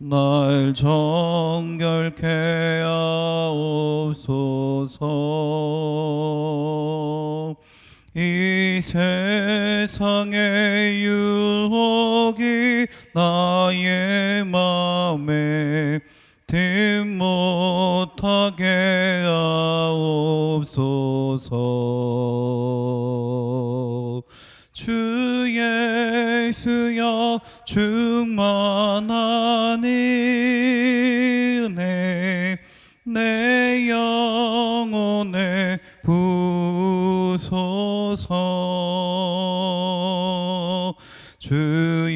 날 정결케 하옵소서. 이 세상의 유혹이 나의 맘에 틈 못하게 하옵소서. 주 예수여 충만한 은혜 내 영혼에 부소서. 주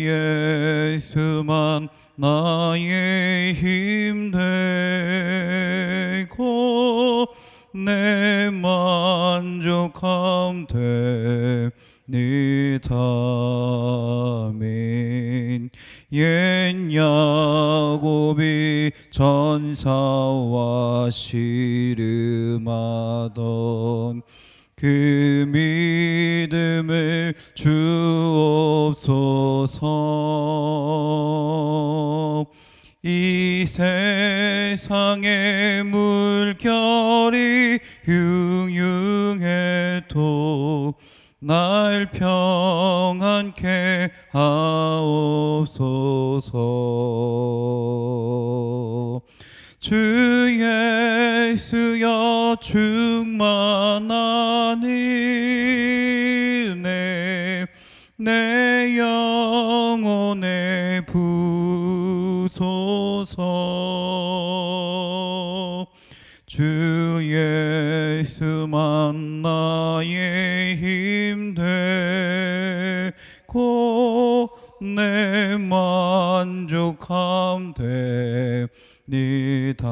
예수만 나의 힘 되고 내 만족함 되니다. 아멘. 옛 야곱이 전사와 씨름하던 그 믿음을 주옵소서. 이 세상의 물결이 흉흉해도 날 평안케 하옵소서. 주 예수여 충만한 은혜 내 영혼에 부소서. 주 예수만 나의 힘 되고 내 만족함 되니다.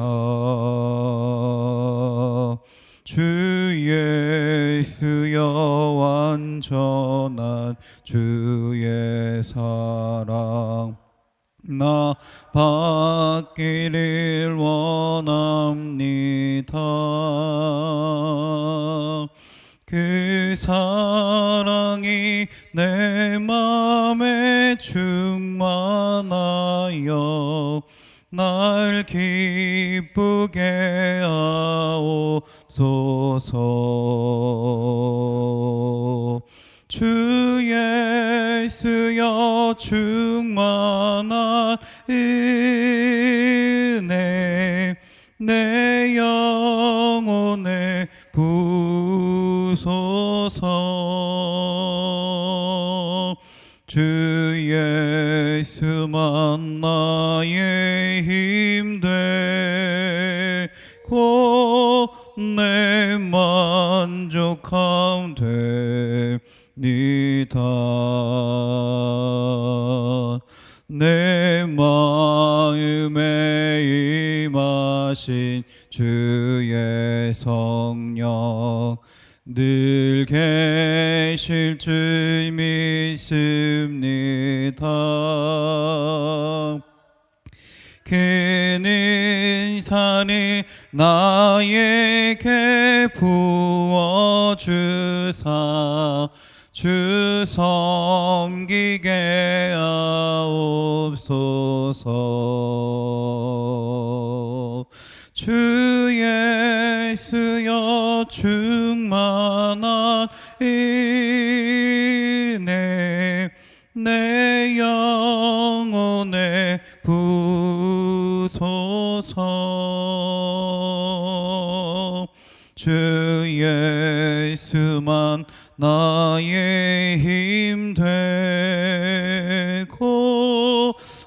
주 예수여 완전한 주의 사랑 나 받기를 원합니다. 그 사랑이 내 맘에 충만하여 날 기쁘게 하옵소서. 주 예수여 충만한 은혜 내 영혼에 부소서. 주 예수만 나의 힘 되고 내 만족함 되니다. 내 마음에 임하신 주의 성령 늘 계실 줄 믿습니다. 그는 산을 나에게 부어주사 주 섬기게 하옵소서. 주 예수여 충만한 은혜 내 영혼에 부소서. 주 예수만 나의 힘 되고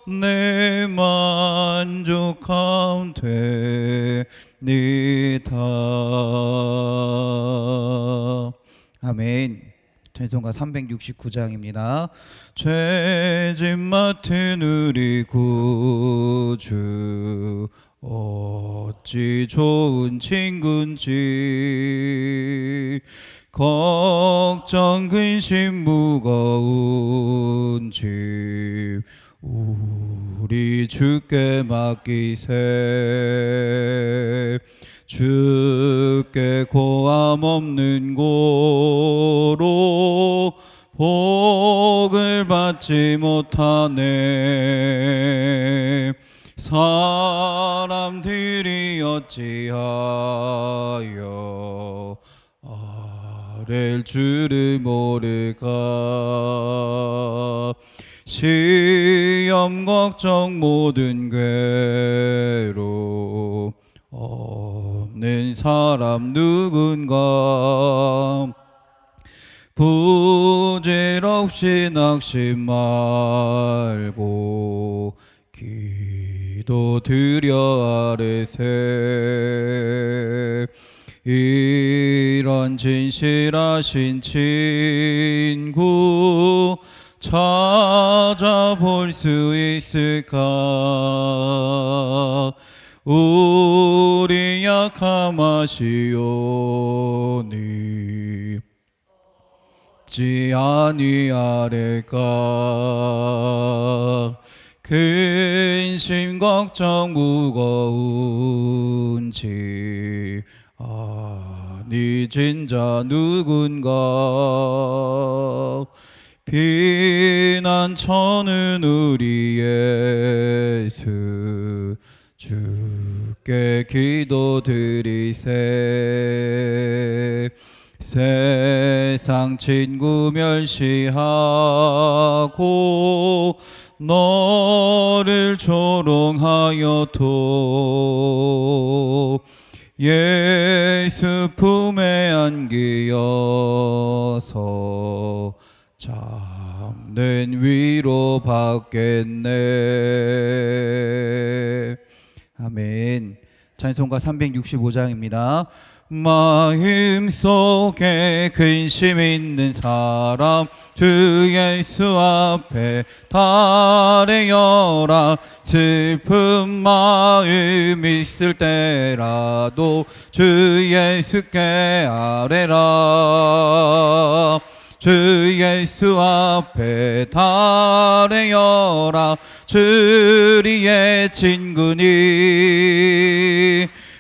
내 만족함 되니다. 아멘. 찬송가 369장입니다. 죄짐 맡은 우리 구주 어찌 좋은 친구인지 걱정 근심 무거운 짐 우리 주께 맡기세. 주께 고함 없는 고로 복을 받지 못하네. 사람들이 어찌하여 아랠 줄을 모를까. 시험 걱정 모든 괴로 없는 사람 누군가. 부질없이 낙심 말고 기도 드려 아뢰세. 이런 진실하신 친구 찾아볼 수 있을까. 우리 약함하시오니 지 아니하릴까. 근심 걱정 무거운지 아니 진자 누군가. 피난처는 우리 예수 주께 기도드리세. 세상 친구 멸시하고 너를 조롱하여도 예수 품에 안기어서 참된 위로 받겠네. 아멘. 찬송가 365장입니다. 마음속에 근심 있는 사람 주 예수 앞에 달래어라. 슬픈 마음 있을 때라도 주 예수께 아뢰라. 주 예수 앞에 달래어라. 주리의 친구니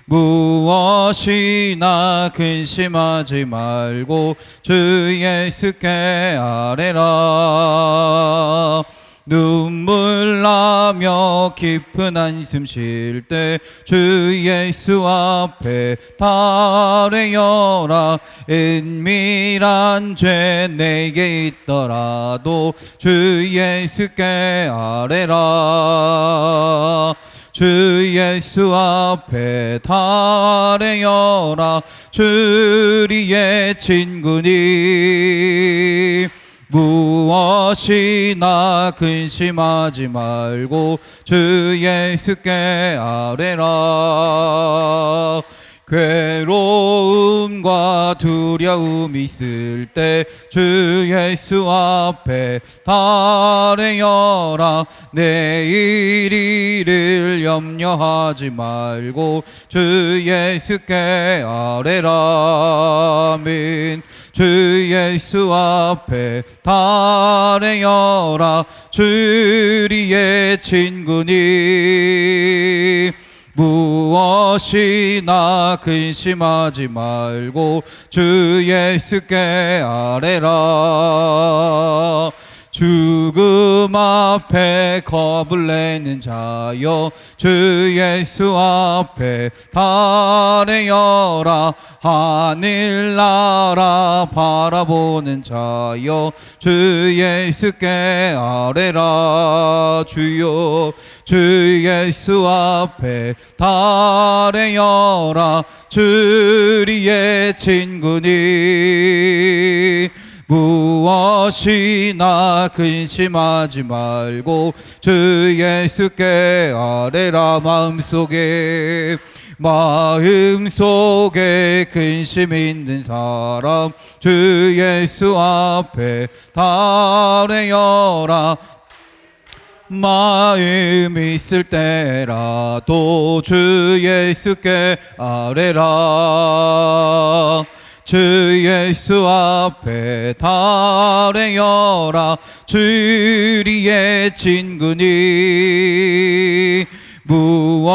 무엇이나 근심하지 말고 주 예수께 아뢰라. 눈물 나며 깊은 한숨 쉴 때 주 예수 앞에 달래어라. 은밀한 죄 내게 있더라도 주 예수께 아뢰라. 주 예수 앞에 달래어라. 주리의 친구니 무엇이나 근심하지 말고 주 예수께 아뢰라. 괴로움과 두려움 있을 때 주 예수 앞에 달래어라. 내일 일을 염려하지 말고 주 예수께 아뢰라. 아멘. 주 예수 앞에 달래어라. 주리의 친구니 무엇이나 근심하지 말고 주 예수께 아뢰라. 죽음 앞에 겁을 내는 자여 주 예수 앞에 달래어라. 하늘나라 바라보는 자여 주 예수께 아뢰라. 주여 주 예수 앞에 달래어라. 주리의 친구니 무엇이나 근심하지 말고 주 예수께 아뢰라. 마음속에 근심 있는 사람 주 예수 앞에 달래어라. 마음 있을 때라도 주 예수께 아뢰라. 주 예수 앞에 달래어라. 주리의 친구니 무엇이나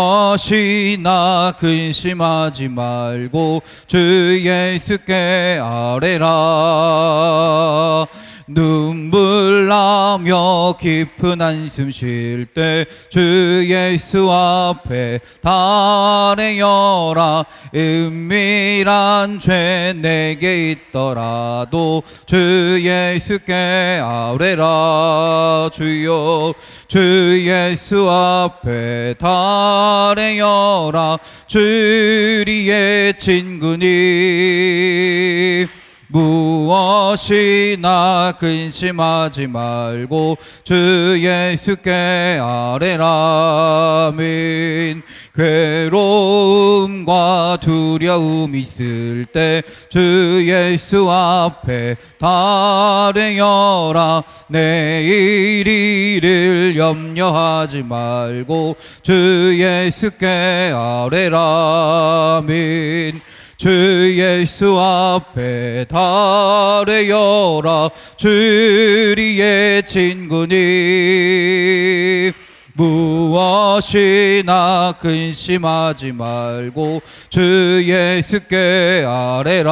근심하지 말고 주 예수께 아뢰라. 눈물 나며 깊은 한숨 쉴 때 주 예수 앞에 달래어라. 은밀한 죄 내게 있더라도 주 예수께 아뢰라. 주여 주 예수 앞에 달래어라. 주리의 친구니 무엇이나 근심하지 말고 주 예수께 아뢰라. 아멘. 괴로움과 두려움 있을 때 주 예수 앞에 달래어라. 내일 일을 염려하지 말고 주 예수께 아뢰라. 아멘. 주 예수 앞에 달래어라. 주리의 친구니 무엇이나 근심하지 말고 주 예수께 아뢰라.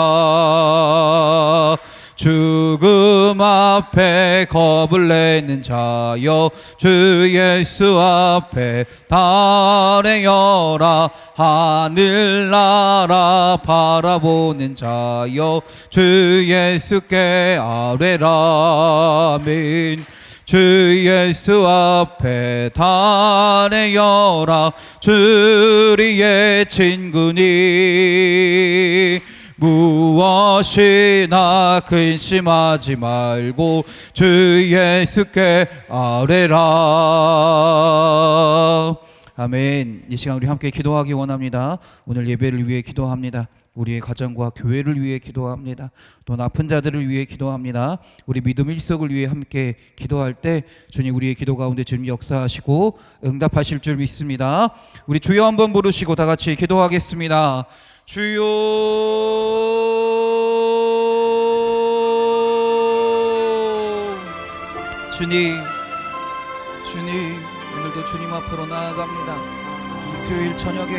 죽음 앞에 겁을 내는 자여 주 예수 앞에 달래어라. 하늘나라 바라보는 자여 주 예수께 아뢰라. 아멘. 주 예수 앞에 달래어라. 주리의 친구니 무엇이나 근심하지 말고 주 예수께 아뢰라. 아멘. 이 시간 우리 함께 기도하기 원합니다. 오늘 예배를 위해 기도합니다. 우리의 가정과 교회를 위해 기도합니다. 또 아픈 자들을 위해 기도합니다. 우리 믿음 일석을 위해 함께 기도할 때 주님 우리의 기도 가운데 주님 역사하시고 응답하실 줄 믿습니다. 우리 주여 한번 부르시고 다 같이 기도하겠습니다. 주여 주님 오늘도 주님 앞으로 나아갑니다. 이 수요일 저녁에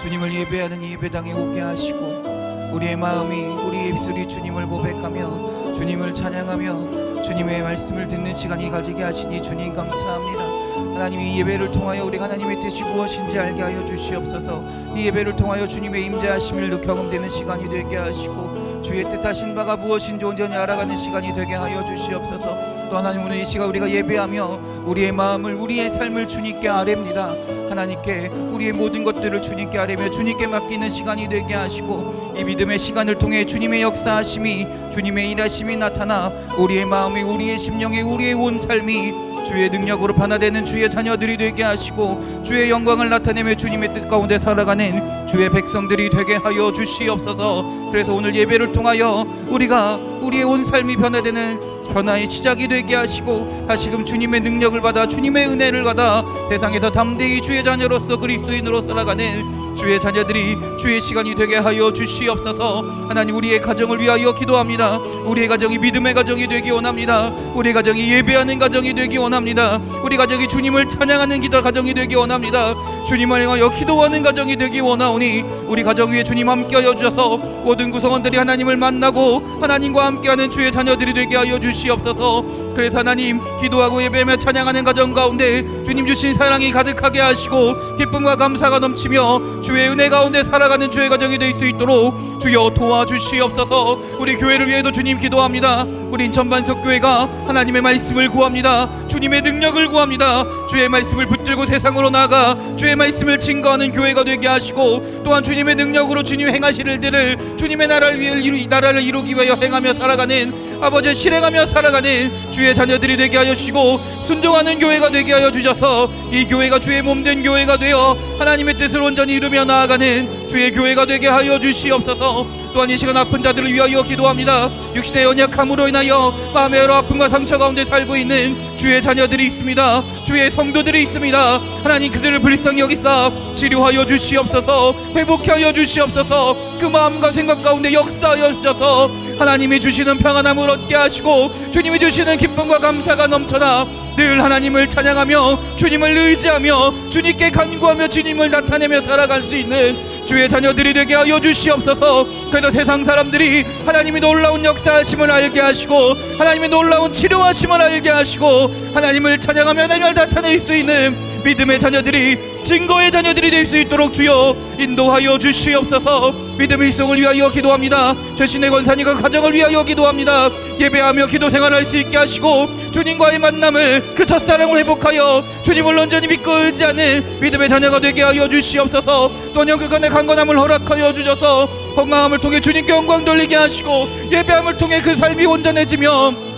주님을 예배하는 이 예배당에 오게 하시고 우리의 마음이 우리의 입술이 주님을 고백하며 주님을 찬양하며 주님의 말씀을 듣는 시간이 가지게 하시니 주님 감사합니다. 하나님 이 예배를 통하여 우리 하나님의 뜻이 무엇인지 알게 하여 주시옵소서. 이 예배를 통하여 주님의 임재하심을 경험되는 시간이 되게 하시고 주의 뜻하신 바가 무엇인지 온전히 알아가는 시간이 되게 하여 주시옵소서. 또 하나님 오늘 이 시간 우리가 예배하며 우리의 마음을 우리의 삶을 주님께 아뢰입니다. 하나님께 우리의 모든 것들을 주님께 아뢰며 주님께 맡기는 시간이 되게 하시고 이 믿음의 시간을 통해 주님의 역사하심이 주님의 일하심이 나타나 우리의 마음이 우리의 심령이 우리의 온 삶이 주의 능력으로 변화되는 주의 자녀들이 되게 하시고 주의 영광을 나타내며 주님의 뜻 가운데 살아가는 주의 백성들이 되게 하여 주시옵소서. 그래서 오늘 예배를 통하여 우리가 우리의 온 삶이 변화되는 변화의 시작이 되게 하시고 다시금 주님의 능력을 받아 주님의 은혜를 받아 세상에서 담대히 주의 자녀로서 그리스도인으로 살아가는 주의 자녀들이 주의 시간이 되게 하여 주시옵소서. 하나님 우리의 가정을 위하여 기도합니다. 우리의 가정이 믿음의 가정이 되기 원합니다. 우리 가정이 예배하는 가정이 되기 원합니다. 우리 가정이 주님을 찬양하는 기도 가정이 되기 원합니다. 주님을 향하여 기도하는 가정이 되기 원하오니 우리 가정 위에 주님 함께하여 주셔서 모든 구성원들이 하나님을 만나고 하나님과 함께하는 주의 자녀들이 되게 하여 주시옵소서. 그래서 하나님 기도하고 예배하며 찬양하는 가정 가운데 주님 주신 사랑이 가득하게 하시고 기쁨과 감사가 넘치며 주의 은혜 가운데 살아가는 주의 가정이 될 수 있도록 주여 도와주시옵소서. 우리 교회를 위해도 주님 기도합니다. 우리 인천반석교회가 하나님의 말씀을 구합니다. 주님의 능력을 구합니다. 주의 말씀을 붙들고 세상으로 나아가 주의 말씀을 증거하는 교회가 되게 하시고 또한 주님의 능력으로 주님 행하실 일들을 주님의 나라를 이루기 위하여 행하며 살아가는 아버지 실행하며 살아가는 주의 자녀들이 되게 하여 주시고 순종하는 교회가 되게 하여 주셔서 이 교회가 주의 몸된 교회가 되어 하나님의 뜻을 온전히 이루며 나아가는 주의 교회가 되게 하여 주시옵소서. 또한 이 시간 아픈 자들을 위하여 기도합니다. 육신의 연약함으로 인하여 마음의 여러 아픔과 상처 가운데 살고 있는 주의 자녀들이 있습니다. 주의 성도들이 있습니다. 하나님 그들을 불쌍히 여기사 치료하여 주시옵소서. 회복하여 주시옵소서. 그 마음과 생각 가운데 역사하여 주셔서 하나님이 주시는 평안함을 얻게 하시고 주님이 주시는 기쁨과 감사가 넘쳐나 늘 하나님을 찬양하며 주님을 의지하며 주님께 간구하며 주님을 나타내며 살아갈 수 있는 주의 자녀들이 되게 하여 주시옵소서. 그래서 세상 사람들이 하나님이 놀라운 역사하심을 알게 하시고 하나님의 놀라운 치료하심을 알게 하시고 하나님을 찬양하며 하나님을 나타낼 수 있는 믿음의 자녀들이, 증거의 자녀들이 될 수 있도록 주여 인도하여 주시옵소서. 믿음의 일성을 위하여 기도합니다. 최신의 권사님과 가정을 위하여 기도합니다. 예배하며 기도 생활할 수 있게 하시고 주님과의 만남을, 그 첫사랑을 회복하여 주님을 온전히 믿고 의지하는 믿음의 자녀가 되게 하여 주시옵소서. 또 영육간의 강건함을 허락하여 주셔서 건강함을 통해 주님께 영광 돌리게 하시고 예배함을 통해 그 삶이 온전해지며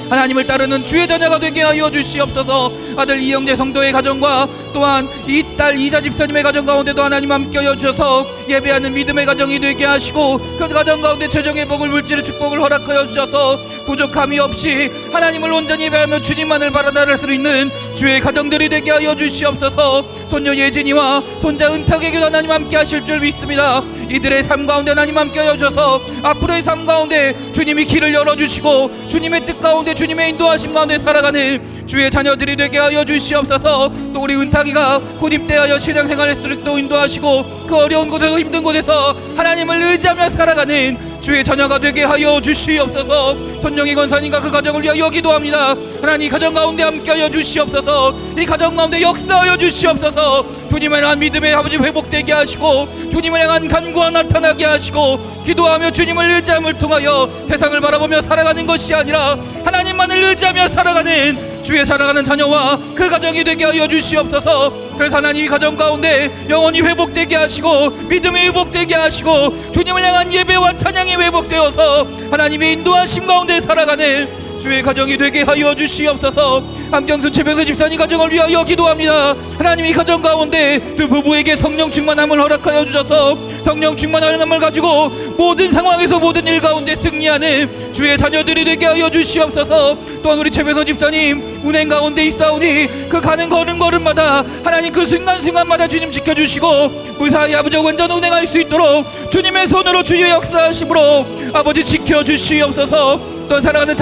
하나님을 따르는 주의 자녀가 되게 하여 주시옵소서. 아들 이영재 성도의 가정과 또한 이 딸 이자 집사님의 가정 가운데도 하나님 함께 하여 주셔서 예배하는 믿음의 가정이 되게 하시고 그 가정 가운데 최종의 복을, 물질의 축복을 허락하여 주셔서 부족함이 없이 하나님을 온전히 예배하며 주님만을 바라다를 수 있는 주의 가정들이 되게 하여 주시옵소서. 손녀 예진이와 손자 은탁에게도 하나님 함께 하실 줄 믿습니다. 이들의 삶 가운데 하나님 함께 하여 주셔서 앞으로의 삶 가운데 주님이 길을 열어주시고 주님의 뜻 가운데 주님의 인도하심 가운데 살아가는 주의 자녀들이 되게 하여 주시옵소서. 또 우리 은탁이가 곧 입대하여 신앙생활을 또 인도하시고 그 어려운 곳에서 힘든 곳에서 하나님을 의지하며 살아가는 주의 자녀가 되게 하여 주시옵소서. 손영희 권사님과 그 가정을 위하여 기도합니다. 하나님 가정 가운데 함께 하여 주시옵소서. 이 가정 가운데 역사하여 주시옵소서. 주님을 향한 믿음의 아버지 회복되게 하시고 주님을 향한 간구가 나타나게 하시고 기도하며 주님을 의지함을 통하여 세상을 바라보며 살아가는 것이 아니라 하나님만을 의지하며 살아가는 주의 살아가는 자녀와 그 가정이 되게 하여 주시옵소서. 그래서 하나님 이 가정 가운데 영혼이 회복되게 하시고 믿음이 회복되게 하시고 주님을 향한 예배와 찬양이 회복되어서 하나님의 인도하심 가운데 살아가는 주의 가정이 되게 하여 주시옵소서. 안경순 최병수 집사님 가정을 위하여 기도합니다. 하나님 이 가정 가운데 두 부부에게 성령 충만함을 허락하여 주셔서 성령 충만함을 가지고 모든 상황에서 모든 일 가운데 승리하는 주의 자녀들이 되게 하여 주시옵소서. 또한 우리 최병수 집사님 운행 가운데 있사오니 그 가는 걸음걸음마다 하나님 그 순간순간마다 주님 지켜주시고 무사히 아버지 완전 운행할 수 있도록 주님의 손으로 주의 역사하심으로 아버지 지켜주시옵소서. 또 사랑하는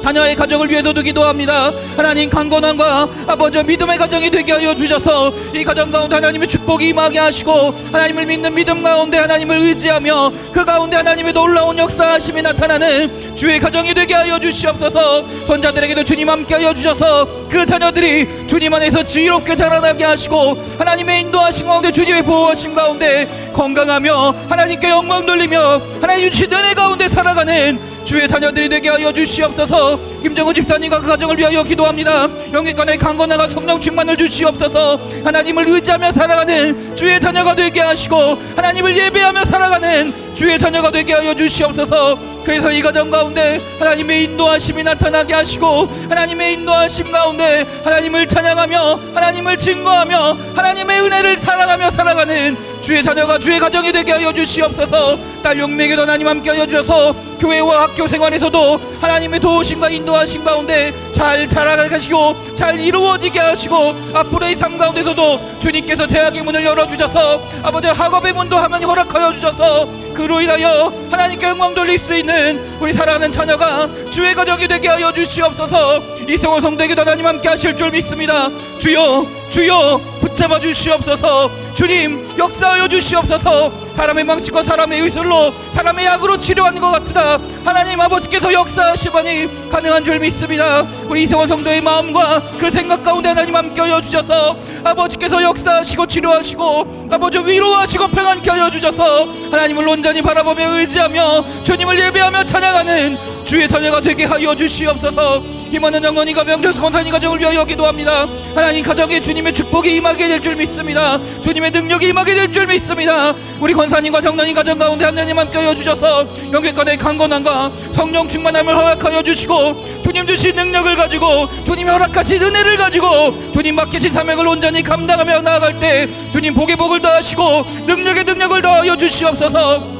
자녀의 가정을 위해서도 기도합니다. 하나님 강건함과 아버지 믿음의 가정이 되게 하여 주셔서 이 가정 가운데 하나님의 축복이 임하게 하시고 하나님을 믿는 믿음 가운데 하나님을 의지하며 그 가운데 하나님의 놀라운 역사하심이 나타나는 주의 가정이 되게 하여 주시옵소서. 손자들에게도 주님 함께 하여 주셔서 그 자녀들이 주님 안에서 지혜롭게 자라나게 하시고 하나님의 인도하심 가운데 주님의 보호하심 가운데 건강하며 하나님께 영광 돌리며 하나님 주신 은혜 가운데 살아가는 주의 자녀들이 되게 하여 주시옵소서. 김정우 집사님과 그 가정을 위하여 기도합니다. 영육간의 강건함과 성령 충만을 주시옵소서. 하나님을 의지하며 살아가는 주의 자녀가 되게 하시고 하나님을 예배하며 살아가는 주의 자녀가 되게 하여 주시옵소서. 그래서 이 가정 가운데 하나님의 인도하심이 나타나게 하시고 하나님의 인도하심 가운데 하나님을 찬양하며 하나님을 증거하며 하나님의 은혜를 사랑하며 살아가는 주의 자녀가 주의 가정이 되게 하여 주시옵소서. 딸 용맹에도 하나님 함께 하여 주셔서 교회와 학교 생활에서도 하나님의 도우심과 인도하심 가운데 잘 자라게 하시고 잘 이루어지게 하시고 앞으로의 삶 가운데서도 주님께서 대학의 문을 열어주셔서 아버지 학업의 문도 하나님 허락하여 주셔서 그로 인하여 하나님께 영광 돌릴 수 있는 우리 사랑하는 자녀가 주의 가정이 되게 하여 주시옵소서. 이성호 성도에게도 하나님 함께 하실 줄 믿습니다. 주여 붙잡아 주시옵소서. 주님 역사하여 주시옵소서. 사람의 망치과 사람의 의술로 사람의 약으로 치료하는 것 같으나 하나님 아버지께서 역사하시바니 가능한 줄 믿습니다. 우리 이성원 성도의 마음과 그 생각 가운데 하나님 함께 하여 주셔서 아버지께서 역사하시고 치료하시고 아버지 위로하시고 평안케 하여 주셔서 하나님을 온전히 바라보며 의지하며 주님을 예배하며 찬양하는 주의 자녀가 되게 하여 주시옵소서. 힘없는 영혼이가 명철 권사님 가정을 위하여 기도합니다. 하나님 가정에 주님의 축복이 임하게 될 줄 믿습니다. 주님의 능력이 임하게 될 줄 믿습니다. 우리 권사님과 정론님 가정 가운데 하나님 함께 하여 주셔서 영계권의 강건함과 성령 충만함을 허락하여 주시고 주님 주신 능력을 가지고 주님 허락하신 은혜를 가지고 주님 맡기신 사명을 온전히 감당하며 나아갈 때 주님 복의 복을 더하시고 능력의 능력을 더하여 주시옵소서.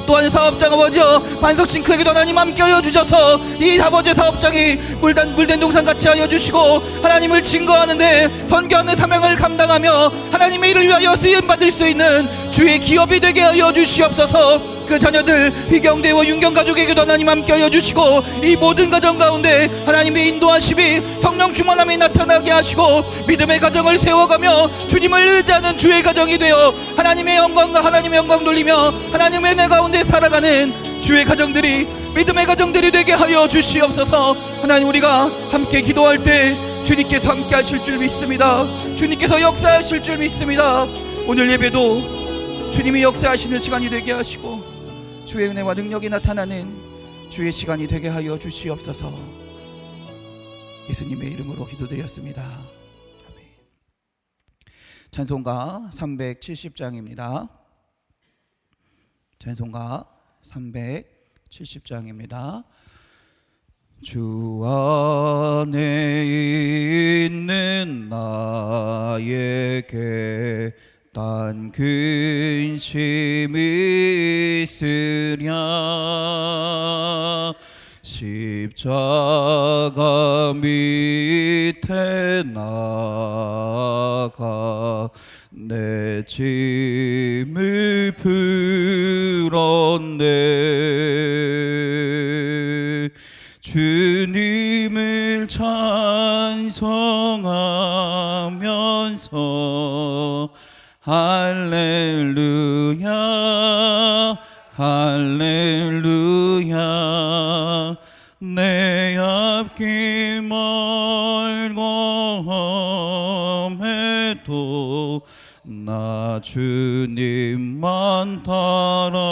또한 사업장 아버지여 반석 싱크에게도 하나님 함께 하여 주셔서 이 아버지 사업장이 물된 동산같이 하여 주시고 하나님을 증거하는데 선교하는 사명을 감당하며 하나님의 일을 위하여 쓰임받을 수 있는 주의 기업이 되게 하여 주시옵소서. 그 자녀들 휘경대와 윤경 가족에게도 하나님 함께하여 주시고 이 모든 가정 가운데 하나님의 인도하심이 성령 충만함이 나타나게 하시고 믿음의 가정을 세워가며 주님을 의지하는 주의 가정이 되어 하나님의 영광과 하나님의 영광 돌리며 하나님의 은혜 가운데 살아가는 주의 가정들이 믿음의 가정들이 되게 하여 주시옵소서. 하나님, 우리가 함께 기도할 때 주님께서 함께 하실 줄 믿습니다. 주님께서 역사하실 줄 믿습니다. 오늘 예배도 주님이 역사하시는 시간이 되게 하시고 주의 은혜와 능력이 나타나는 주의 시간이 되게 하여 주시옵소서. 예수님의 이름으로 기도드렸습니다. 아멘. 찬송가 370장입니다. 찬송가 370장입니다. 주 안에 있는 나에게 딴 근심이 있으랴 십자가 밑에 나가 내 짐을 풀었네. 주님을 찬송하면서 할렐루야 할렐루야 내 앞길 멀고 험해도 나 주님만 따라가리.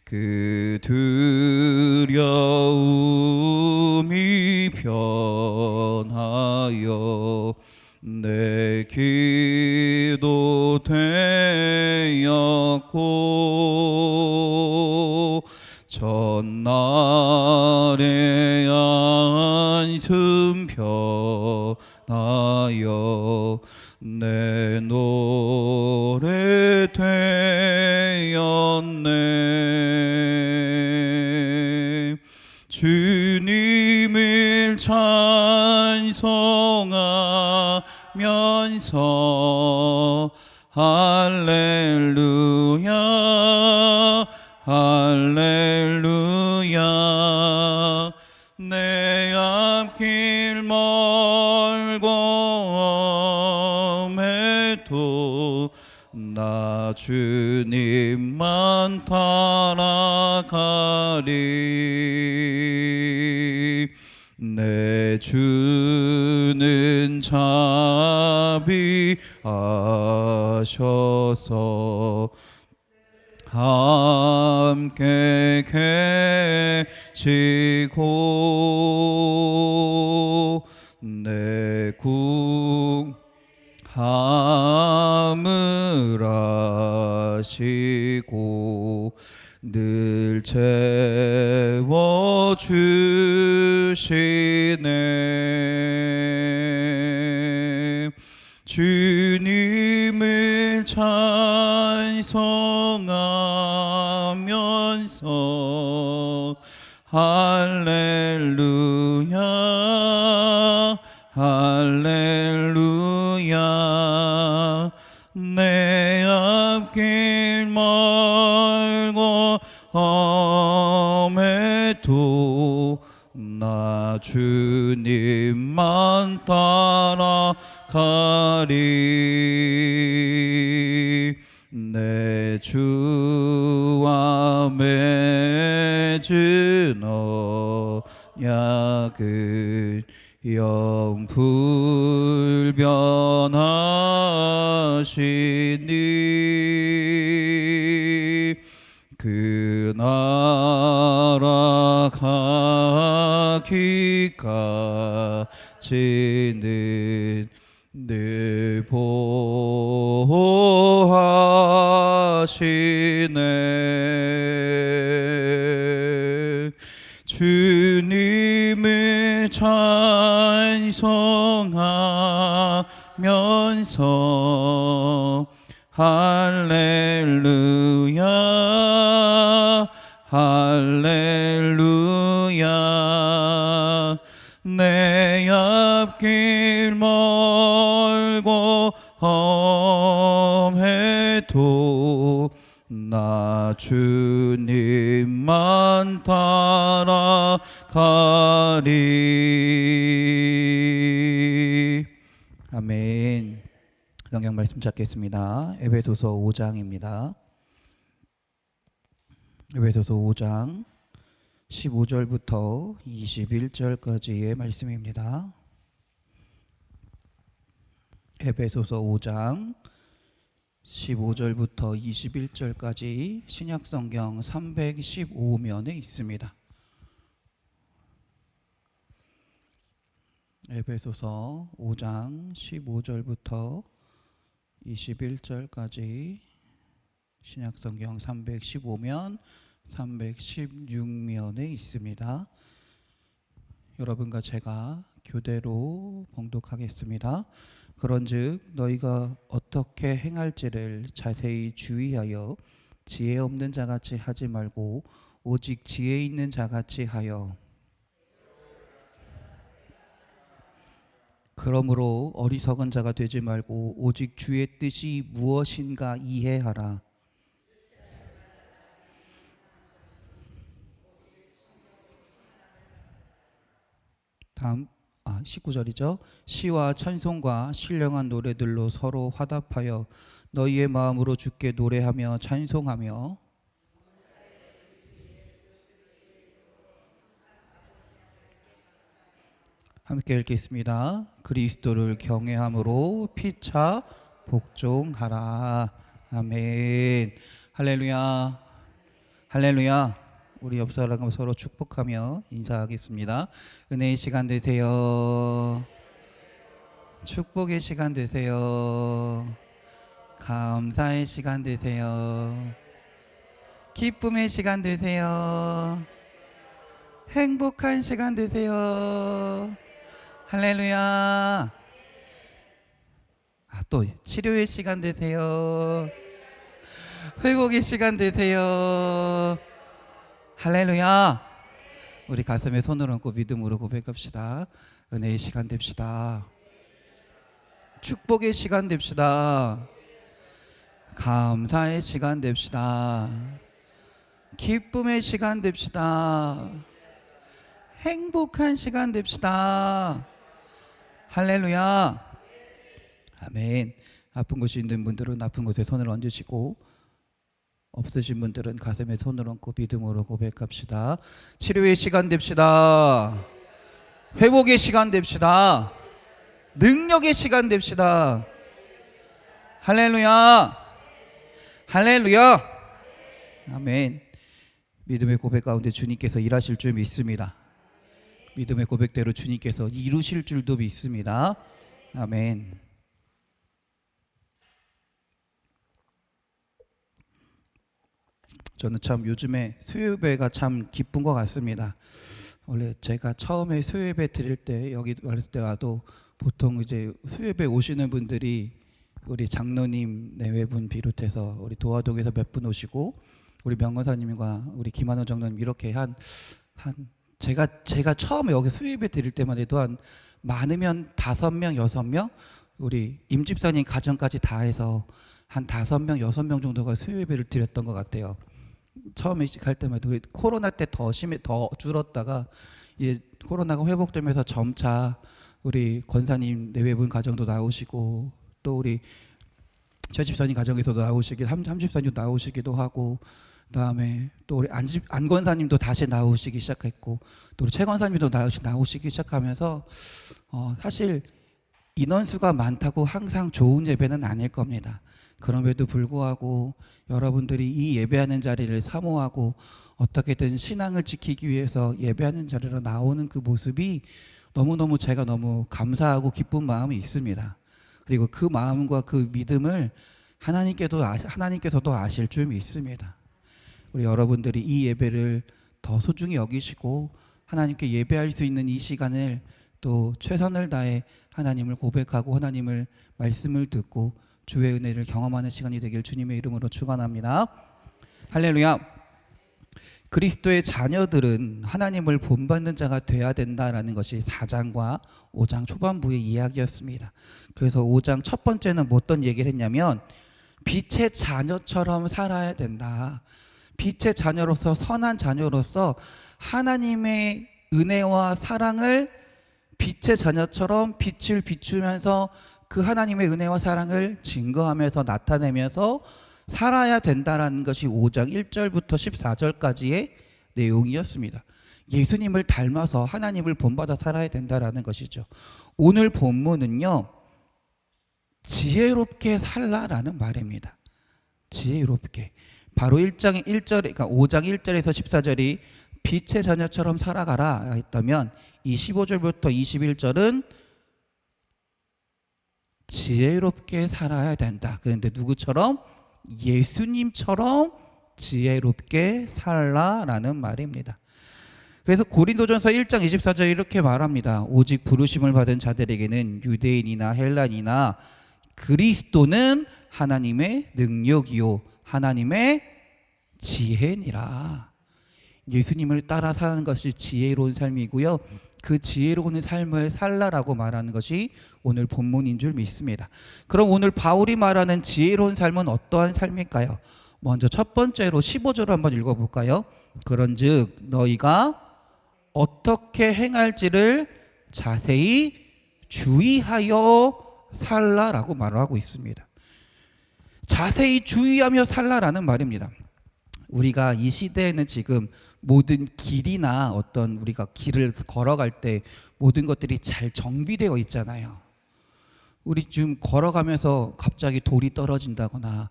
그 두려움이 변하여 내 기도 되었고 전날의 안숨 변하여 내 노래 되었네. 주님을 찬송하면서 할렐루야 할렐루야 내 앞길 멀고 험해도 나 주님만 따라가리. 내 주는 자비하셔서 함께 계시고 내 구함을 아시고 늘 채워주시네. 주님을 찬송하면서 할렐루야 할렐루야 내 앞길 멀고 험해도 나 주님만 따라가리. 내 주와 맺은 언약은 영불변하시니 그 나라 가기까지는 늘 보호하시네. 주님을 찬송하면서 할렐루야 할렐루야 내 앞길 멀고 험해도 나 주님만 따라가리. 아멘. 성경 말씀 찾겠습니다. 에베소서 5장입니다. 에베소서 5장 15절부터 21절까지의 말씀입니다. 에베소서 5장 15절부터 21절까지 신약성경 315면에 있습니다. 에베소서 5장 15절부터 21절까지 신약성경 315면 316면에 있습니다. 여러분과 제가 교대로 봉독하겠습니다. 그런즉 너희가 어떻게 행할지를 자세히 주의하여 지혜 없는 자같이 하지 말고 오직 지혜 있는 자같이 하여, 그러므로 어리석은 자가 되지 말고 오직 주의 뜻이 무엇인가 이해하라. 다음 19절이죠. 시와 찬송과 신령한 노래들로 서로 화답하여 너희의 마음으로 주께 노래하며 찬송하며, 함께 읽겠습니다. 그리스도를 경외함으로 피차 복종하라. 아멘. 할렐루야. 할렐루야. 우리 옆 사람과 서로 축복하며 인사하겠습니다. 은혜의 시간 되세요. 축복의 시간 되세요. 감사의 시간 되세요. 기쁨의 시간 되세요. 행복한 시간 되세요. 할렐루야. 또 치료의 시간 되세요. 회복의 시간 되세요. 할렐루야. 우리 가슴에 손을 얹고 믿음으로 고백합시다. 은혜의 시간 됩시다. 축복의 시간 됩시다. 감사의 시간 됩시다. 기쁨의 시간 됩시다. 행복한 시간 됩시다. 할렐루야. 아멘. 아픈 곳이 있는 분들은 아픈 곳에 손을 얹으시고, 없으신 분들은 가슴에 손을 얹고 믿음으로 고백합시다. 치료의 시간 됩시다. 회복의 시간 됩시다. 능력의 시간 됩시다. 할렐루야. 할렐루야. 아멘. 믿음의 고백 가운데 주님께서 일하실 줄 믿습니다. 믿음의 고백대로 주님께서 이루실 줄도 믿습니다. 아멘. 저는 참 요즘에 수요예배가 참 기쁜 것 같습니다. 원래 제가 처음에 수요예배 드릴 때, 여기 왔을 때 와도 보통 이제 수요예배 오시는 분들이 우리 장로님 내외분 비롯해서 우리 도화동에서 몇 분 오시고, 우리 명건사님과 우리 김한호 장로님 이렇게 한 제가 처음에 여기 수요예배 드릴 때만 해도 한 많으면 5명, 6명, 우리 임집사님 가정까지 다 해서 한 5명, 6명 정도가 수요예배를 드렸던 것 같아요. 처음에 갈 때마다 코로나 때 더 줄었다가 이제 코로나가 회복되면서 점차 우리 권사님 내외분 가정도 나오시고, 또 우리 최 집사님 가정에서도 나오시기, 함 집사님도 나오시기도 하고, 그다음에 또 우리 안 권사님도 다시 나오시기 시작했고, 또 우리 최 권사님도 나오시기 시작하면서 사실 인원수가 많다고 항상 좋은 예배는 아닐 겁니다. 그럼에도 불구하고 여러분들이 이 예배하는 자리를 사모하고 어떻게든 신앙을 지키기 위해서 예배하는 자리로 나오는 그 모습이 너무너무 제가 너무 감사하고 기쁜 마음이 있습니다. 그리고 그 마음과 그 믿음을 하나님께서도 아실 줄 믿습니다. 우리 여러분들이 이 예배를 더 소중히 여기시고 하나님께 예배할 수 있는 이 시간을 또 최선을 다해 하나님을 고백하고 하나님을 말씀을 듣고 주의 은혜를 경험하는 시간이 되길 주님의 이름으로 축원합니다. 할렐루야. 그리스도의 자녀들은 하나님을 본받는 자가 돼야 된다라는 것이 4장과 5장 초반부의 이야기였습니다. 그래서 5장 첫 번째는 뭐 어떤 얘기를 했냐면 빛의 자녀처럼 살아야 된다. 빛의 자녀로서, 선한 자녀로서 하나님의 은혜와 사랑을 빛의 자녀처럼 빛을 비추면서 그 하나님의 은혜와 사랑을 증거하면서 나타내면서 살아야 된다라는 것이 5장 1절부터 14절까지의 내용이었습니다. 예수님을 닮아서 하나님을 본받아 살아야 된다라는 것이죠. 오늘 본문은요, 지혜롭게 살라라는 말입니다. 지혜롭게. 바로 1장 1절, 그러니까 5장 1절에서 14절이 빛의 자녀처럼 살아가라 했다면 이 15절부터 21절은 지혜롭게 살아야 된다. 그런데 누구처럼? 예수님처럼 지혜롭게 살라라는 말입니다. 그래서 고린도전서 1장 24절 이렇게 말합니다. 오직 부르심을 받은 자들에게는 유대인이나 헬란이나 그리스도는 하나님의 능력이요 하나님의 지혜니라. 예수님을 따라 사는 것이 지혜로운 삶이고요. 그 지혜로운 삶을 살라라고 말하는 것이 오늘 본문인 줄 믿습니다. 그럼 오늘 바울이 말하는 지혜로운 삶은 어떠한 삶일까요? 먼저 첫 번째로 15절을 한번 읽어볼까요? 그런즉 너희가 어떻게 행할지를 자세히 주의하여 살라라고 말하고 있습니다. 자세히 주의하며 살라라는 말입니다. 우리가 이 시대에는 지금 모든 길이나 어떤 우리가 길을 걸어갈 때 모든 것들이 잘 정비되어 있잖아요. 우리 지금 걸어가면서 갑자기 돌이 떨어진다거나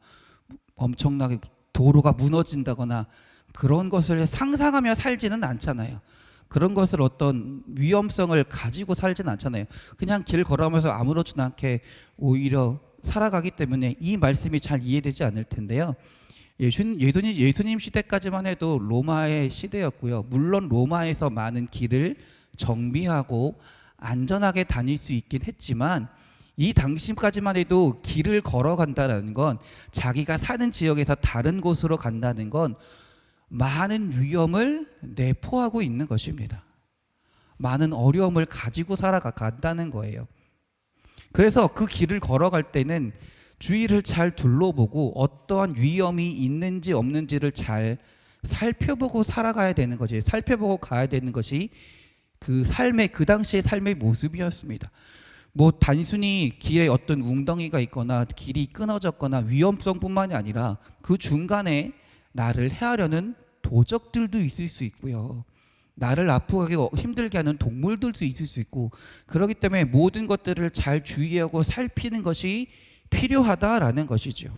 엄청나게 도로가 무너진다거나 그런 것을 상상하며 살지는 않잖아요. 그런 것을 어떤 위험성을 가지고 살지는 않잖아요. 그냥 길 걸어가면서 아무렇지도 않게 오히려 살아가기 때문에 이 말씀이 잘 이해되지 않을 텐데요. 예수님 시대까지만 해도 로마의 시대였고요. 물론 로마에서 많은 길을 정비하고 안전하게 다닐 수 있긴 했지만 이 당시까지만 해도 길을 걸어간다는 건 자기가 사는 지역에서 다른 곳으로 간다는 건 많은 위험을 내포하고 있는 것입니다. 많은 어려움을 가지고 살아간다는 거예요. 그래서 그 길을 걸어갈 때는 주위를 잘 둘러보고 어떠한 위험이 있는지 없는지를 잘 살펴보고 살아가야 되는 거지. 살펴보고 가야 되는 것이 그 삶의 그 당시의 삶의 모습이었습니다. 뭐 단순히 길에 어떤 웅덩이가 있거나 길이 끊어졌거나 위험성뿐만이 아니라 그 중간에 나를 해하려는 도적들도 있을 수 있고요. 나를 아프게 힘들게 하는 동물들도 있을 수 있고 그렇기 때문에 모든 것들을 잘 주의하고 살피는 것이 필요하다라는 것이죠.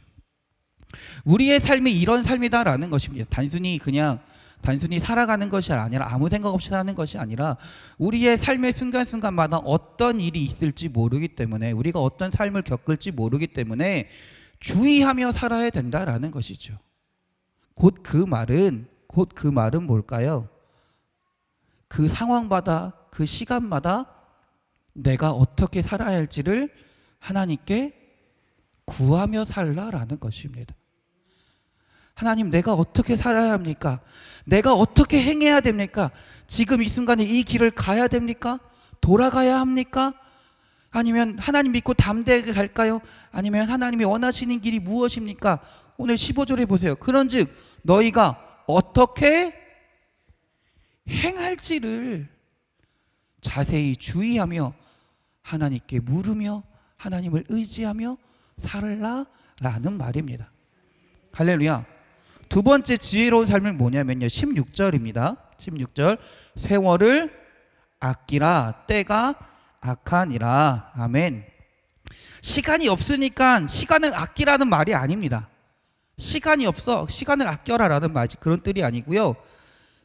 우리의 삶이 이런 삶이다라는 것입니다. 단순히 살아가는 것이 아니라 아무 생각 없이 사는 것이 아니라 우리의 삶의 순간순간마다 어떤 일이 있을지 모르기 때문에 우리가 어떤 삶을 겪을지 모르기 때문에 주의하며 살아야 된다라는 것이죠. 곧 그 말은 뭘까요? 그 상황마다 그 시간마다 내가 어떻게 살아야 할지를 하나님께 구하며 살라라는 것입니다. 하나님, 내가 어떻게 살아야 합니까? 내가 어떻게 행해야 됩니까? 지금 이 순간에 이 길을 가야 됩니까? 돌아가야 합니까? 아니면 하나님 믿고 담대하게 갈까요? 아니면 하나님이 원하시는 길이 무엇입니까? 오늘 15절에 보세요. 그런즉 너희가 어떻게 행할지를 자세히 주의하며 하나님께 물으며 하나님을 의지하며 살라라는 말입니다. 할렐루야. 두 번째 지혜로운 삶은 뭐냐면요, 16절입니다. 16절, 세월을 아끼라 때가 악하니라. 아멘. 시간이 없으니까 시간을 아끼라는 말이 아닙니다. 시간이 없어, 시간을 아껴라라는 말, 그런 뜻이 아니고요.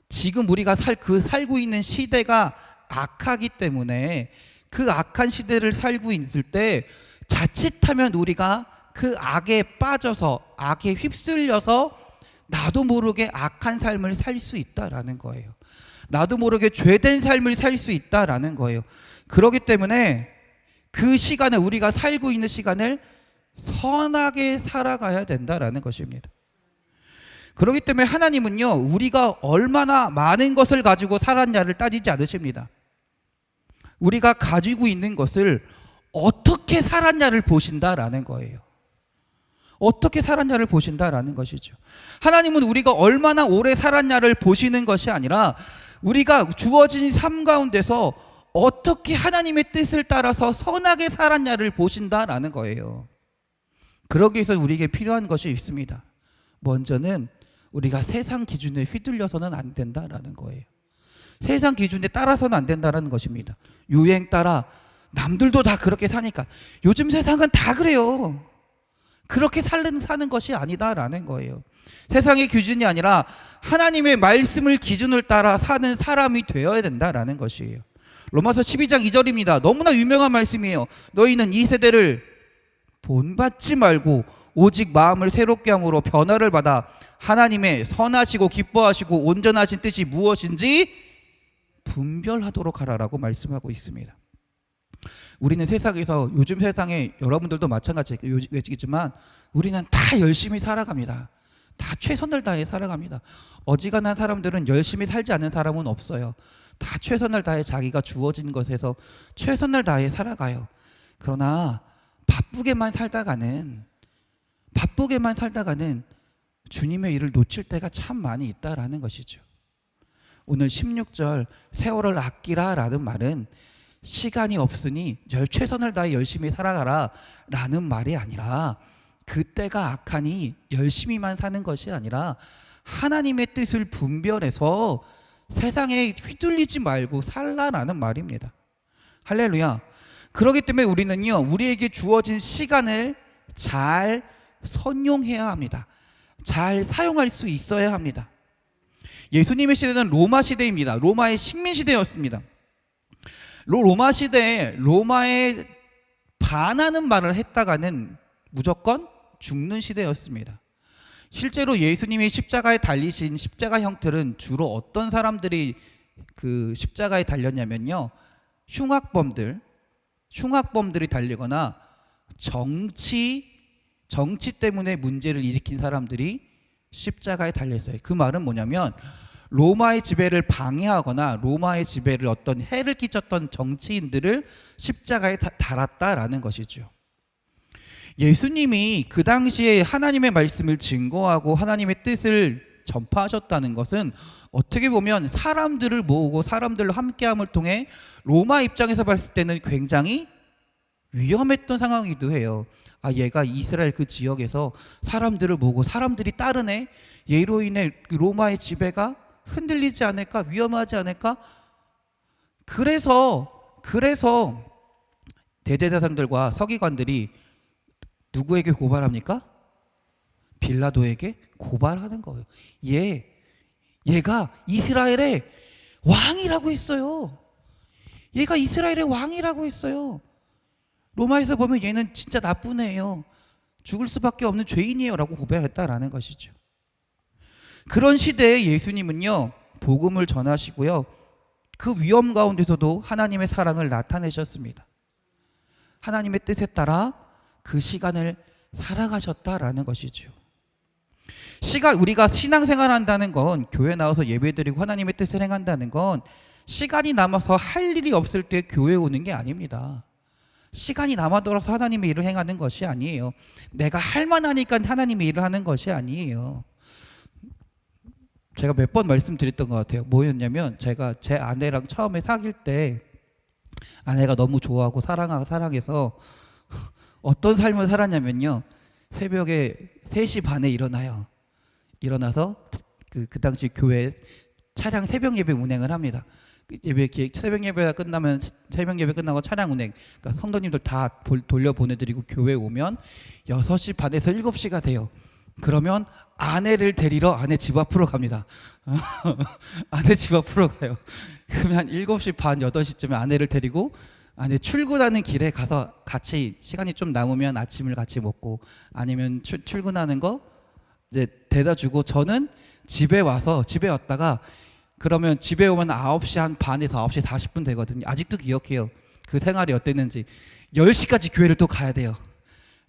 지금 우리가 살고 있는 시대가 악하기 때문에 그 악한 시대를 살고 있을 때 자칫하면 우리가 그 악에 빠져서 악에 휩쓸려서 나도 모르게 악한 삶을 살 수 있다라는 거예요. 나도 모르게 죄된 삶을 살 수 있다라는 거예요. 그렇기 때문에 그 시간을, 우리가 살고 있는 시간을 선하게 살아가야 된다라는 것입니다. 그렇기 때문에 하나님은요, 우리가 얼마나 많은 것을 가지고 살았냐를 따지지 않으십니다. 우리가 가지고 있는 것을 어떻게 살았냐를 보신다라는 거예요. 어떻게 살았냐를 보신다라는 것이죠. 하나님은 우리가 얼마나 오래 살았냐를 보시는 것이 아니라 우리가 주어진 삶 가운데서 어떻게 하나님의 뜻을 따라서 선하게 살았냐를 보신다라는 거예요. 그러기 위해서 우리에게 필요한 것이 있습니다. 먼저는 우리가 세상 기준에 휘둘려서는 안 된다라는 거예요. 세상 기준에 따라서는 안 된다라는 것입니다. 유행 따라 남들도 다 그렇게 사니까 요즘 세상은 다 그래요. 그렇게 사는 것이 아니다라는 거예요. 세상의 기준이 아니라 하나님의 말씀을 기준을 따라 사는 사람이 되어야 된다라는 것이에요. 로마서 12장 2절입니다. 너무나 유명한 말씀이에요. 너희는 이 세대를 본받지 말고 오직 마음을 새롭게 함으로 변화를 받아 하나님의 선하시고 기뻐하시고 온전하신 뜻이 무엇인지 분별하도록 하라라고 말씀하고 있습니다. 우리는 세상에서, 요즘 세상에 여러분들도 마찬가지겠지만 우리는 다 열심히 살아갑니다. 다 최선을 다해 살아갑니다. 어지간한 사람들은 열심히 살지 않는 사람은 없어요. 다 최선을 다해 자기가 주어진 것에서 최선을 다해 살아가요. 그러나 바쁘게만 살다가는 주님의 일을 놓칠 때가 참 많이 있다라는 것이죠. 오늘 16절 세월을 아끼라 라는 말은 시간이 없으니 최선을 다해 열심히 살아가라 라는 말이 아니라, 그때가 악하니 열심히만 사는 것이 아니라 하나님의 뜻을 분별해서 세상에 휘둘리지 말고 살라라는 말입니다. 할렐루야. 그렇기 때문에 우리는요, 우리에게 주어진 시간을 잘 선용해야 합니다. 잘 사용할 수 있어야 합니다. 예수님의 시대는 로마 시대입니다. 로마의 식민 시대였습니다. 로마 시대에 로마에 반하는 말을 했다가는 무조건 죽는 시대였습니다. 실제로 예수님이 십자가에 달리신 십자가 형틀은 주로 어떤 사람들이 그 십자가에 달렸냐면요, 흉악범들이 달리거나 정치 때문에 문제를 일으킨 사람들이 십자가에 달렸어요. 그 말은 뭐냐면 로마의 지배를 방해하거나 로마의 지배를 어떤 해를 끼쳤던 정치인들을 십자가에 달았다라는 것이죠. 예수님이 그 당시에 하나님의 말씀을 증거하고 하나님의 뜻을 전파하셨다는 것은 어떻게 보면 사람들을 모으고 사람들로 함께함을 통해 로마 입장에서 봤을 때는 굉장히 위험했던 상황이기도 해요. 아, 얘가 이스라엘 그 지역에서 사람들을 모으고 사람들이 따르네, 얘로 인해 로마의 지배가 흔들리지 않을까, 위험하지 않을까. 그래서 대제사장들과 서기관들이 누구에게 고발합니까? 빌라도에게 고발하는 거예요. 얘가 이스라엘의 왕이라고 했어요. 얘가 이스라엘의 왕이라고 했어요. 로마에서 보면 얘는 진짜 나쁜 애예요. 죽을 수밖에 없는 죄인이에요 라고 고백했다라는 것이죠. 그런 시대에 예수님은요, 복음을 전하시고요, 그 위험 가운데서도 하나님의 사랑을 나타내셨습니다. 하나님의 뜻에 따라 그 시간을 살아가셨다라는 것이죠. 우리가 신앙생활 한다는 건, 교회 나와서 예배드리고 하나님의 뜻을 행한다는 건 시간이 남아서 할 일이 없을 때 교회 오는 게 아닙니다. 시간이 남아돌아서 하나님의 일을 행하는 것이 아니에요. 내가 할 만하니까 하나님의 일을 하는 것이 아니에요. 제가 몇 번 말씀드렸던 것 같아요. 뭐였냐면, 제가 제 아내랑 처음에 사귈 때 아내가 너무 좋아하고 사랑해서 어떤 삶을 살았냐면요, 새벽에 3시 반에 일어나서 그 당시 교회 차량 새벽 예배 운행을 합니다. 새벽 예배가 끝나면, 새벽 예배 끝나고 차량 운행, 그러니까 성도님들 다 돌려 보내드리고 교회 오면 6시 반에서 7시가 돼요. 그러면 아내를 데리러 아내 집 앞으로 갑니다. 아내 집 앞으로 가요. 그러면 한 7시 반, 8시쯤에 아내를 데리고 아내 출근하는 길에 가서 같이 시간이 좀 남으면 아침을 같이 먹고, 아니면 출근하는 거 이제 대다 주고, 저는 집에 왔다가, 그러면 집에 오면 9시 한 반에서 9시 40분 되거든요. 아직도 기억해요. 그 생활이 어땠는지. 10시까지 교회를 또 가야 돼요.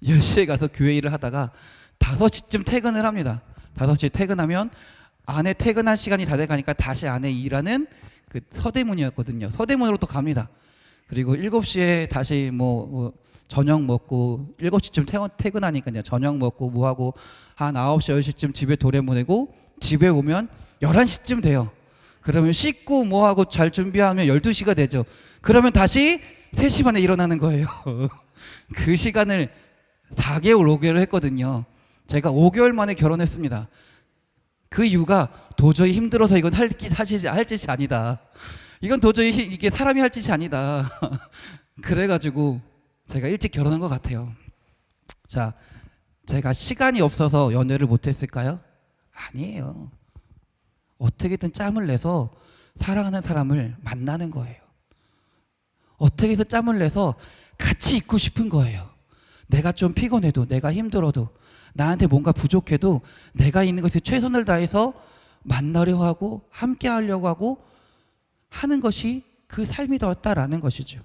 10시에 가서 교회 일을 하다가 5시쯤 퇴근을 합니다. 5시에 퇴근하면 아내 퇴근한 시간이 다 돼가니까 다시 아내 일하는 그 서대문이었거든요. 서대문으로 또 갑니다. 그리고 7시에 다시 뭐 저녁 먹고 7시쯤 퇴근하니까요. 저녁 먹고 뭐 하고 한 9시 10시쯤 집에 도래보내고 집에 오면 11시쯤 돼요. 그러면 씻고 뭐 하고 잘 준비하면 12시가 되죠. 그러면 다시 3시 반에 일어나는 거예요. 그 시간을 4개월 5개월 했거든요. 제가 5개월 만에 결혼했습니다. 그 이유가 도저히 힘들어서 이건 할 짓이 아니다. 이건 도저히 이게 사람이 할 짓이 아니다. 그래가지고 제가 일찍 결혼한 것 같아요. 자, 제가 시간이 없어서 연애를 못했을까요? 아니에요. 어떻게든 짬을 내서 사랑하는 사람을 만나는 거예요. 어떻게 해서 짬을 내서 같이 있고 싶은 거예요. 내가 좀 피곤해도, 내가 힘들어도, 나한테 뭔가 부족해도 내가 있는 것에 최선을 다해서 만나려 하고 함께 하려고 하고 하는 것이 그 삶이 되었다라는 것이죠.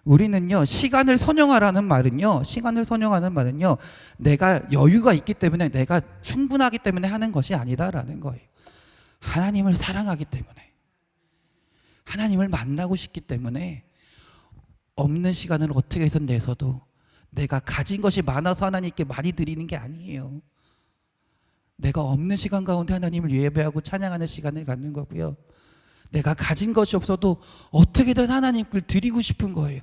우리는요, 시간을 선용하라는 말은요, 시간을 선용하는 말은요, 내가 여유가 있기 때문에, 내가 충분하기 때문에 하는 것이 아니다라는 거예요. 하나님을 사랑하기 때문에, 하나님을 만나고 싶기 때문에 없는 시간을 어떻게 해서 내서도 내가 가진 것이 많아서 하나님께 많이 드리는 게 아니에요. 내가 없는 시간 가운데 하나님을 예배하고 찬양하는 시간을 갖는 거고요. 내가 가진 것이 없어도 어떻게든 하나님을 드리고 싶은 거예요.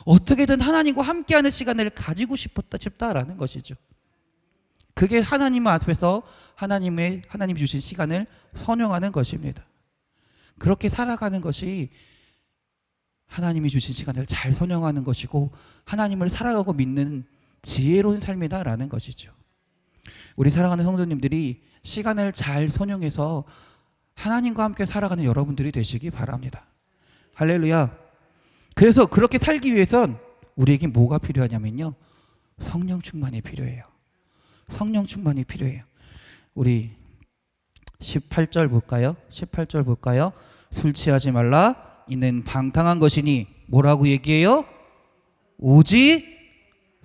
어떻게든 하나님과 함께하는 시간을 가지고 싶다라는 것이죠. 그게 하나님 앞에서 하나님이 주신 시간을 선용하는 것입니다. 그렇게 살아가는 것이 하나님이 주신 시간을 잘 선용하는 것이고 하나님을 살아가고 믿는 지혜로운 삶이다라는 것이죠. 우리 사랑하는 성도님들이 시간을 잘 선용해서 하나님과 함께 살아가는 여러분들이 되시기 바랍니다. 할렐루야. 그래서 그렇게 살기 위해선 우리에게 뭐가 필요하냐면요, 성령 충만이 필요해요. 성령 충만이 필요해요. 우리 18절 볼까요? 18절 볼까요? 술 취하지 말라, 이는 방탕한 것이니 뭐라고 얘기해요? 오직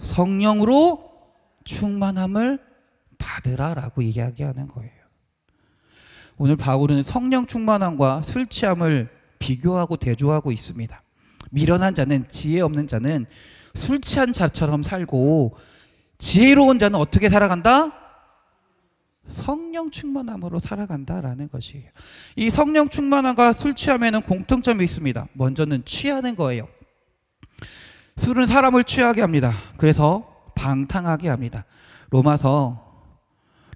성령으로 충만함을 받으라라고 이야기하는 거예요. 오늘 바울은 성령 충만함과 술 취함을 비교하고 대조하고 있습니다. 미련한 자는, 지혜 없는 자는 술 취한 자처럼 살고, 지혜로운 자는 어떻게 살아간다? 성령 충만함으로 살아간다라는 것이에요. 이 성령 충만함과 술 취함에는 공통점이 있습니다. 먼저는 취하는 거예요. 술은 사람을 취하게 합니다. 그래서 방탕하게 합니다. 로마서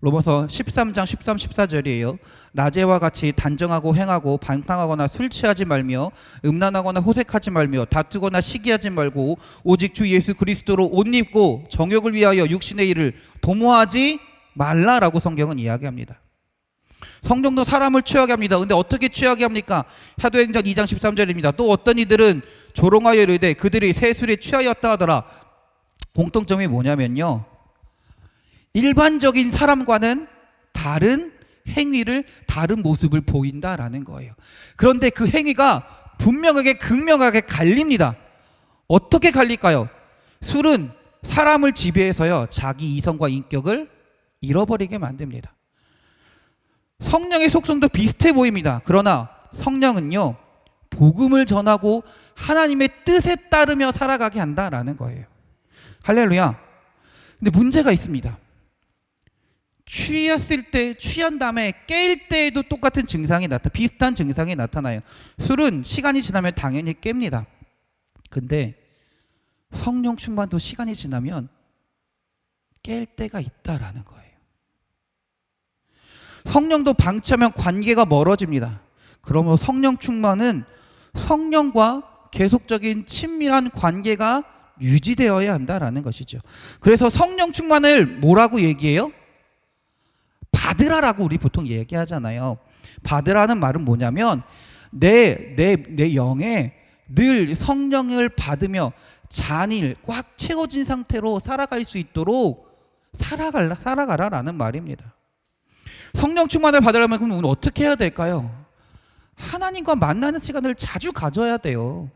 13장 13, 14절이에요. 낮에와 같이 단정하고 행하고 방탕하거나 술 취하지 말며 음란하거나 호색하지 말며 다투거나 시기하지 말고 오직 주 예수 그리스도로 옷 입고 정욕을 위하여 육신의 일을 도모하지 말라라고 성경은 이야기합니다. 성령도 사람을 취하게 합니다. 근데 어떻게 취하게 합니까? 사도행전 2장 13절입니다. 또 어떤 이들은 조롱하여 이르되 그들이 새 술에 취하였다 하더라. 공통점이 뭐냐면요, 일반적인 사람과는 다른 행위를, 다른 모습을 보인다라는 거예요. 그런데 그 행위가 분명하게 극명하게 갈립니다. 어떻게 갈릴까요? 술은 사람을 지배해서요, 자기 이성과 인격을 잃어버리게 만듭니다. 성령의 속성도 비슷해 보입니다. 그러나 성령은요, 복음을 전하고 하나님의 뜻에 따르며 살아가게 한다라는 거예요. 할렐루야. 근데 문제가 있습니다. 취했을 때, 취한 다음에 깰 때에도 똑같은 증상이 비슷한 증상이 나타나요. 술은 시간이 지나면 당연히 깹니다. 근데 성령 충만도 시간이 지나면 깰 때가 있다라는 거예요. 성령도 방치하면 관계가 멀어집니다. 그러므로 성령 충만은 성령과 계속적인 친밀한 관계가 유지되어야 한다라는 것이죠. 그래서 성령 충만을 뭐라고 얘기해요? 받으라라고 우리 보통 얘기하잖아요. 받으라는 말은 뭐냐면 내 영에 늘 성령을 받으며 잔이 꽉 채워진 상태로 살아갈 수 있도록 살아가라라는 말입니다. 성령 충만을 받으려면 그럼 우리는 어떻게 해야 될까요? 하나님과 만나는 시간을 자주 가져야 돼요.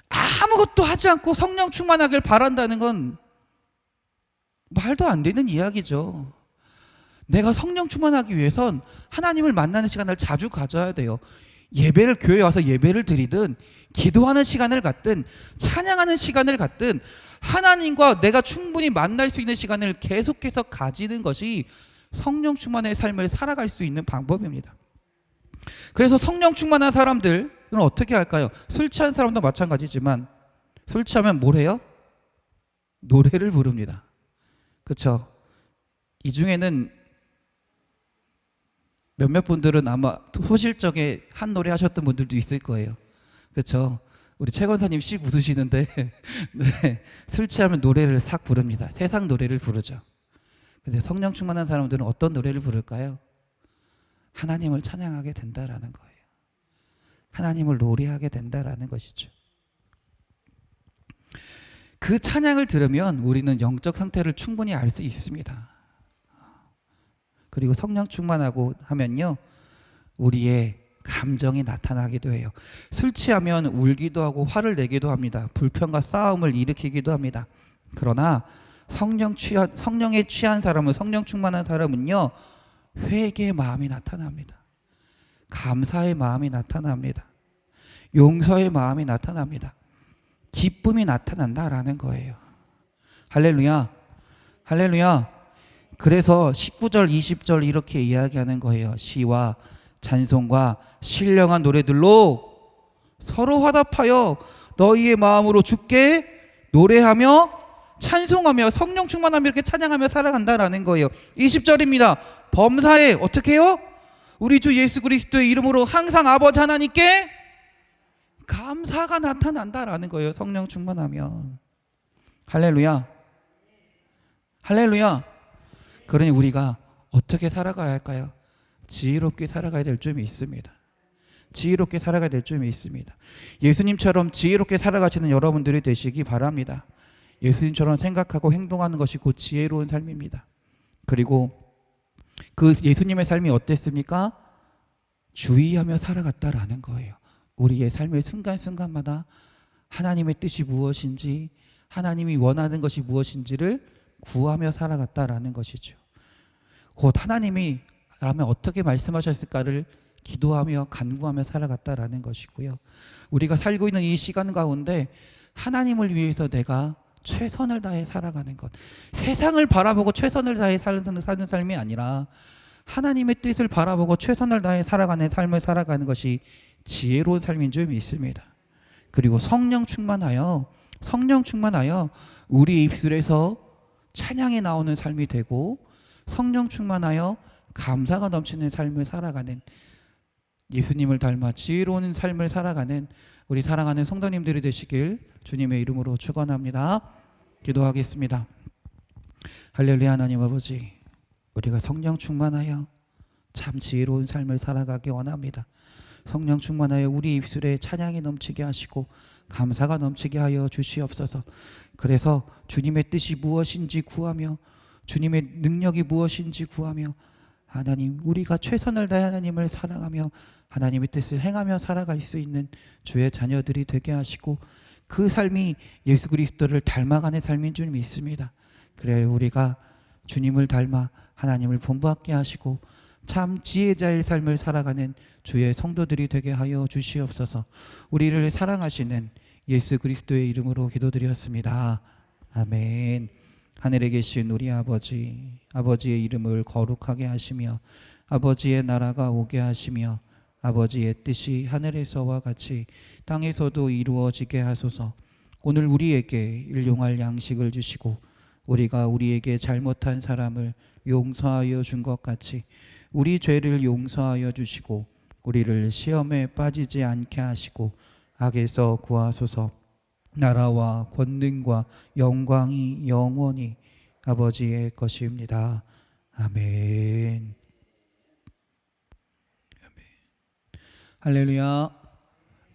아무것도 하지 않고 성령 충만하길 바란다는 건 말도 안 되는 이야기죠. 내가 성령 충만하기 위해선 하나님을 만나는 시간을 자주 가져야 돼요. 예배를 교회에 와서 예배를 드리든 기도하는 시간을 갖든 찬양하는 시간을 갖든 하나님과 내가 충분히 만날 수 있는 시간을 계속해서 가지는 것이 성령 충만의 삶을 살아갈 수 있는 방법입니다. 그래서 성령 충만한 사람들은 어떻게 할까요? 술 취한 사람도 마찬가지지만 술 취하면 뭘 해요? 노래를 부릅니다. 그렇죠? 이 중에는 몇몇 분들은 아마 소실적에 한 노래 하셨던 분들도 있을 거예요. 그렇죠? 우리 최 권사님 씩 웃으시는데 네, 술 취하면 노래를 싹 부릅니다. 세상 노래를 부르죠. 근데 성령 충만한 사람들은 어떤 노래를 부를까요? 하나님을 찬양하게 된다라는 거예요. 하나님을 노래하게 된다라는 것이죠. 그 찬양을 들으면 우리는 영적 상태를 충분히 알 수 있습니다. 그리고 성령 충만하고 하면요, 우리의 감정이 나타나기도 해요. 술 취하면 울기도 하고 화를 내기도 합니다. 불평과 싸움을 일으키기도 합니다. 그러나 성령에 취한 사람은, 성령 충만한 사람은요, 회개의 마음이 나타납니다. 감사의 마음이 나타납니다. 용서의 마음이 나타납니다. 기쁨이 나타난다라는 거예요. 할렐루야, 할렐루야. 그래서 19절 20절 이렇게 이야기하는 거예요. 시와 찬송과 신령한 노래들로 서로 화답하여 너희의 마음으로 주께 노래하며 찬송하며 성령 충만하며 이렇게 찬양하며 살아간다라는 거예요. 20절입니다. 범사에 어떻게 해요? 우리 주 예수 그리스도의 이름으로 항상 아버지 하나님께 감사가 나타난다라는 거예요. 성령 충만하면. 할렐루야, 할렐루야. 그러니 우리가 어떻게 살아가야 할까요? 지혜롭게 살아가야 될 점이 있습니다. 지혜롭게 살아가야 될 점이 있습니다. 예수님처럼 지혜롭게 살아가시는 여러분들이 되시기 바랍니다. 예수님처럼 생각하고 행동하는 것이 곧 지혜로운 삶입니다. 그리고 그 예수님의 삶이 어땠습니까? 주의하며 살아갔다라는 거예요. 우리의 삶의 순간순간마다 하나님의 뜻이 무엇인지, 하나님이 원하는 것이 무엇인지를 구하며 살아갔다라는 것이죠. 곧 하나님이 라면 어떻게 말씀하셨을까를 기도하며 간구하며 살아갔다라는 것이고요. 우리가 살고 있는 이 시간 가운데 하나님을 위해서 내가 최선을 다해 살아가는 것, 세상을 바라보고 최선을 다해 사는 삶이 아니라 하나님의 뜻을 바라보고 최선을 다해 살아가는 삶을 살아가는 것이 지혜로운 삶인 줄 믿습니다. 그리고 성령 충만하여 우리 입술에서 찬양이 나오는 삶이 되고, 성령 충만하여 감사가 넘치는 삶을 살아가는, 예수님을 닮아 지혜로운 삶을 살아가는 우리 사랑하는 성도님들이 되시길 주님의 이름으로 축원합니다. 기도하겠습니다. 할렐루야. 하나님 아버지, 우리가 성령 충만하여 참 지혜로운 삶을 살아가기 원합니다. 성령 충만하여 우리 입술에 찬양이 넘치게 하시고 감사가 넘치게 하여 주시옵소서. 그래서 주님의 뜻이 무엇인지 구하며, 주님의 능력이 무엇인지 구하며, 하나님, 우리가 최선을 다해 하나님을 사랑하며 하나님의 뜻을 행하며 살아갈 수 있는 주의 자녀들이 되게 하시고, 그 삶이 예수 그리스도를 닮아가는 삶인 줄 믿습니다. 그래 우리가 주님을 닮아 하나님을 본받게 하시고 참 지혜자의 삶을 살아가는 주의 성도들이 되게 하여 주시옵소서. 우리를 사랑하시는 예수 그리스도의 이름으로 기도드렸습니다. 아멘. 하늘에 계신 우리 아버지, 아버지의 이름을 거룩하게 하시며 아버지의 나라가 오게 하시며 아버지의 뜻이 하늘에서와 같이 땅에서도 이루어지게 하소서. 오늘 우리에게 일용할 양식을 주시고 우리가 우리에게 잘못한 사람을 용서하여 준 것 같이 우리 죄를 용서하여 주시고 우리를 시험에 빠지지 않게 하시고 악에서 구하소서. 나라와 권능과 영광이 영원히 아버지의 것입니다. 아멘. 할렐루야.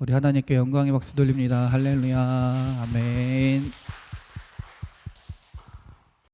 우리 하나님께 영광의 박수 돌립니다. 할렐루야. 아멘.